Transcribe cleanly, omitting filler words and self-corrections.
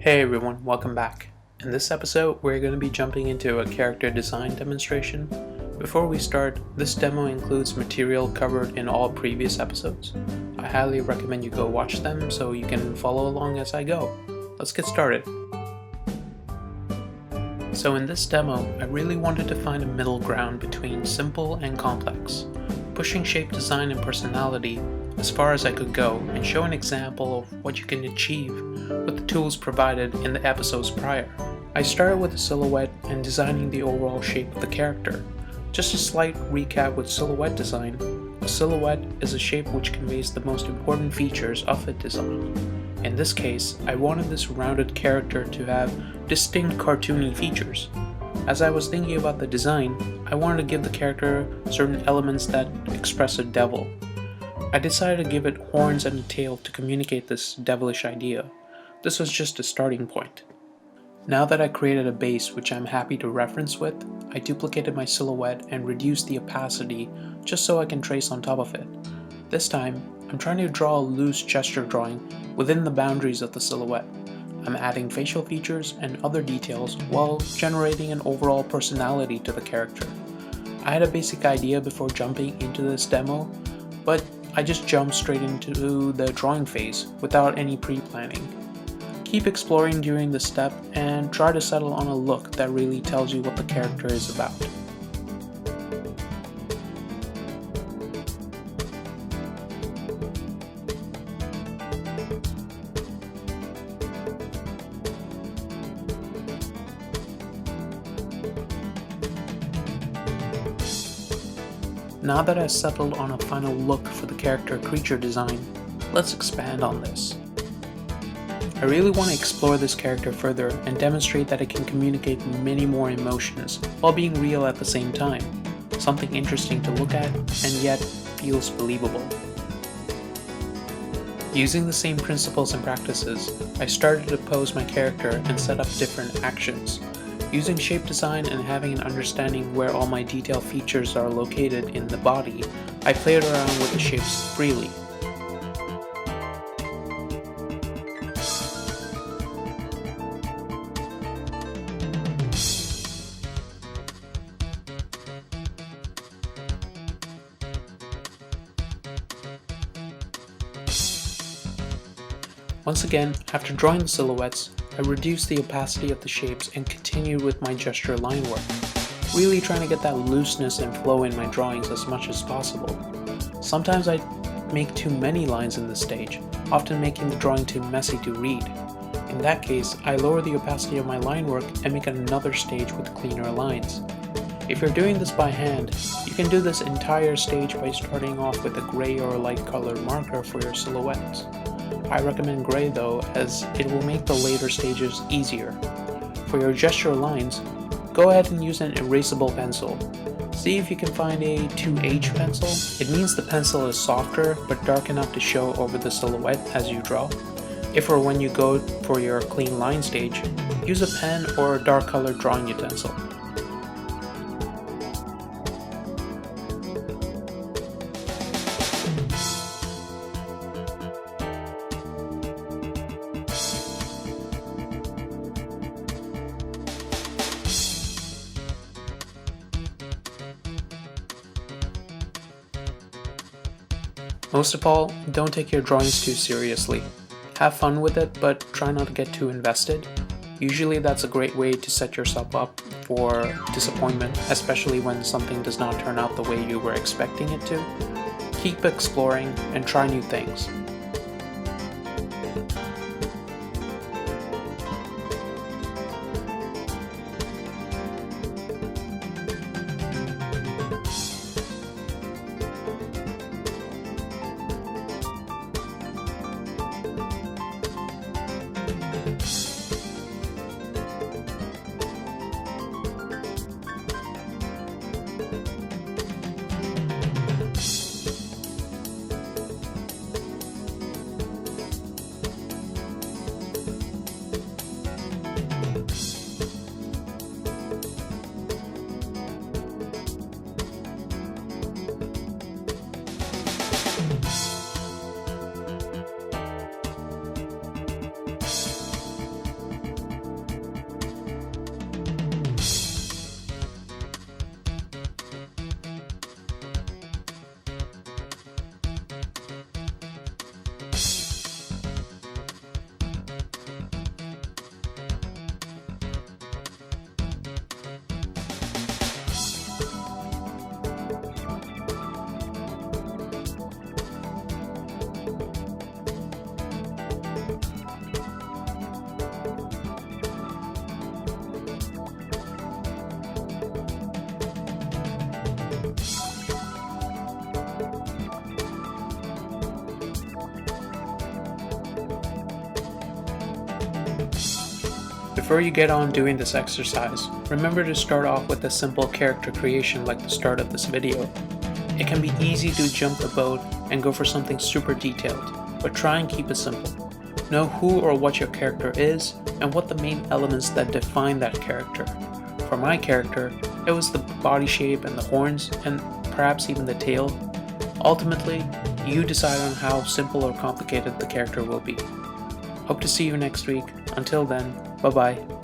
Hey everyone, welcome back. In this episode, we're going to be jumping into a character design demonstration. Before we start, this demo includes material covered in all previous episodes. I highly recommend you go watch them so you can follow along as I go. Let's get started. So in this demo, I really wanted to find a middle ground between simple and complex, pushing shape design and personality as far as I could go and show an example of what you can achieve with the tools provided in the episodes prior. I started with a silhouette and designing the overall shape of the character. Just a slight recap with silhouette design. A silhouette is a shape which conveys the most important features of a design. In this case, I wanted this rounded character to have distinct cartoony features. As I was thinking about the design, I wanted to give the character certain elements that express a devil. I decided to give it horns and a tail to communicate this devilish idea. This was just a starting point. Now that I created a base which I'm happy to reference with, I duplicated my silhouette and reduced the opacity just so I can trace on top of it. This time, I'm trying to draw a loose gesture drawing within the boundaries of the silhouette. I'm adding facial features and other details while generating an overall personality to the character. I had a basic idea before jumping into this demo, but I just jumped straight into the drawing phase without any pre-planning. Keep exploring during this step and try to settle on a look that really tells you what the character is about. Now that I've settled on a final look for the character creature design, let's expand on this. I really want to explore this character further and demonstrate that it can communicate many more emotions while being real at the same time, something interesting to look at and yet feels believable. Using the same principles and practices, I started to pose my character and set up different actions. Using shape design and having an understanding where all my detail features are located in the body, I played around with the shapes freely. Once again, after drawing the silhouettes, I reduced the opacity of the shapes and continued with my gesture line work, really trying to get that looseness and flow in my drawings as much as possible. Sometimes I make too many lines in this stage, often making the drawing too messy to read. In that case, I lower the opacity of my line work and make another stage with cleaner lines. If you're doing this by hand, you can do this entire stage by starting off with a gray or light colored marker for your silhouettes. I recommend gray though, as it will make the later stages easier. For your gesture lines, go ahead and use an erasable pencil. See if you can find a 2H pencil. It means the pencil is softer but dark enough to show over the silhouette as you draw. If or when you go for your clean line stage, use a pen or a dark colored drawing utensil. Most of all, don't take your drawings too seriously. Have fun with it, but try not to get too invested. Usually that's a great way to set yourself up for disappointment, especially when something does not turn out the way you were expecting it to. Keep exploring and try new things. Before you get on doing this exercise, remember to start off with a simple character creation like the start of this video. It can be easy to jump the boat and go for something super detailed, but try and keep it simple. Know who or what your character is and what the main elements that define that character. For my character, it was the body shape and the horns and perhaps even the tail. Ultimately, you decide on how simple or complicated the character will be. Hope to see you next week. Until then, bye bye.